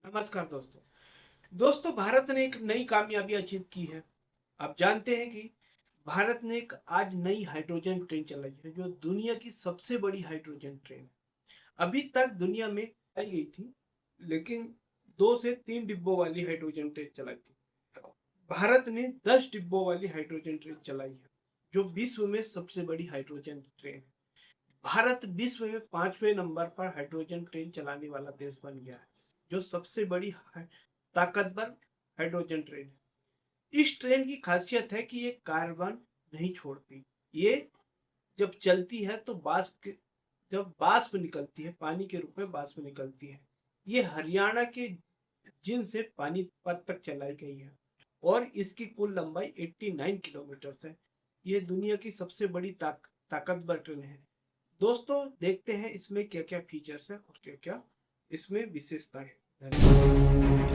नमस्कार दोस्तों भारत ने एक नई कामयाबी अचीव की है। आप जानते हैं कि भारत ने एक आज नई हाइड्रोजन ट्रेन चलाई है जो दुनिया की सबसे बड़ी हाइड्रोजन ट्रेन है। अभी तक दुनिया में आई गई थी लेकिन 2 से 3 डिब्बों वाली हाइड्रोजन ट्रेन चलाई थी। भारत ने 10 डिब्बों वाली हाइड्रोजन ट्रेन चलाई है जो विश्व में सबसे बड़ी हाइड्रोजन ट्रेन है। भारत विश्व में 5वें नंबर पर हाइड्रोजन ट्रेन चलाने वाला देश बन गया है जो सबसे बड़ी ताकतवर हाइड्रोजन ट्रेन है। इस ट्रेन की खासियत है कि ये कार्बन नहीं छोड़ती। ये जब चलती है तो जब वाष्प निकलती है, पानी के रूप में वाष्प निकलती है। ये हरियाणा के जिन से पानीपत तक चलाई गई है और इसकी कुल लंबाई 89 किलोमीटर है। ये दुनिया की सबसे बड़ी ताकतवर ट्रेन है। दोस्तों देखते हैं इसमें क्या क्या फीचर्स है और क्या क्या इसमें विशेषता है।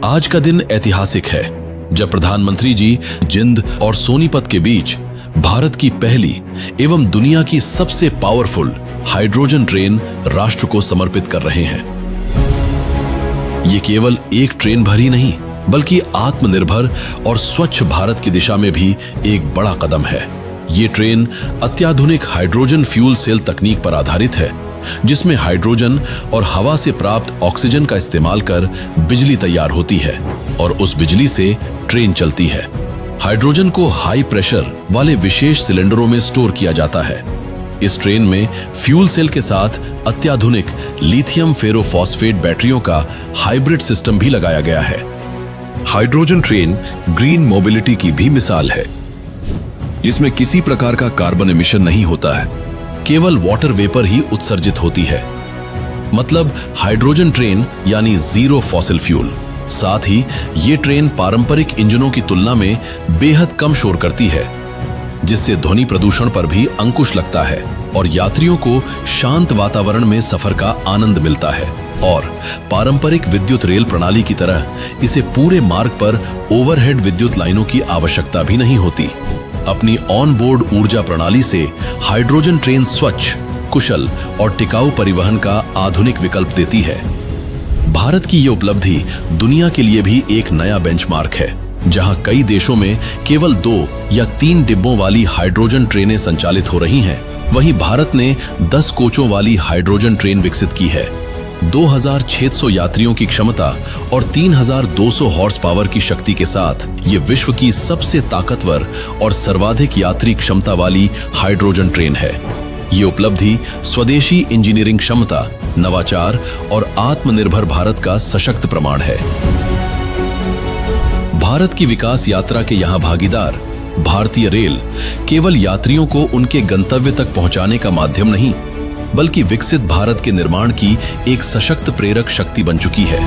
आज का दिन ऐतिहासिक है जब प्रधानमंत्री जी जिंद और सोनीपत के बीच भारत की पहली एवं दुनिया की सबसे पावरफुल हाइड्रोजन ट्रेन राष्ट्र को समर्पित कर रहे हैं। ये केवल एक ट्रेन भर ही नहीं बल्कि आत्मनिर्भर और स्वच्छ भारत की दिशा में भी एक बड़ा कदम है। ये ट्रेन अत्याधुनिक हाइड्रोजन फ्यूल सेल तकनीक पर आधारित है जिसमें हाइड्रोजन और हवा से प्राप्त ऑक्सीजन का इस्तेमाल कर बिजली तैयार होती है और उस बिजली से ट्रेन चलती है। हाइड्रोजन को हाई प्रेशर वाले विशेष सिलेंडरों में स्टोर किया जाता है। इस ट्रेन में फ्यूल सेल के साथ अत्याधुनिक लिथियम फेरोफॉस्फेट बैटरियों का हाइब्रिड सिस्टम भी लगाया गया है। हाइड्रोजन ट्रेन ग्रीन मोबिलिटी की भी मिसाल है। इसमें किसी प्रकार का कार्बन एमिशन नहीं होता है, केवल वाटर वेपर ही उत्सर्जित होती है। मतलब हाइड्रोजन ट्रेन यानी जीरो फॉसिल फ्यूल। साथ ही ये ट्रेन पारंपरिक इंजनों की तुलना में बेहद कम शोर करती है जिससे ध्वनि प्रदूषण पर भी अंकुश लगता है और यात्रियों को शांत वातावरण में सफर का आनंद मिलता है। और पारंपरिक विद्युत रेल प्रणाली की तरह इसे पूरे मार्ग पर ओवरहेड विद्युत लाइनों की आवश्यकता भी नहीं होती। अपनी ऑन बोर्ड ऊर्जा प्रणाली से हाइड्रोजन ट्रेन स्वच्छ, कुशल और टिकाऊ परिवहन का आधुनिक विकल्प देती है। भारत की यह उपलब्धि दुनिया के लिए भी एक नया बेंचमार्क है। जहां कई देशों में केवल 2 या 3 डिब्बों वाली हाइड्रोजन ट्रेनें संचालित हो रही हैं, वहीं भारत ने 10 कोचों वाली हाइड्रोजन ट्रेन विकसित की है। 2600 यात्रियों की क्षमता और 3200 हॉर्स पावर की शक्ति के साथ ये विश्व की सबसे ताकतवर और सर्वाधिक यात्री क्षमता वाली हाइड्रोजन ट्रेन है। ये उपलब्धि स्वदेशी इंजीनियरिंग क्षमता, नवाचार और आत्मनिर्भर भारत का सशक्त प्रमाण है। भारत की विकास यात्रा के यहाँ भागीदार भारतीय रेल केवल यात्रियों को उनके गंतव्य तक पहुंचाने का माध्यम नहीं बल्कि विकसित भारत के निर्माण की एक सशक्त प्रेरक शक्ति बन चुकी है।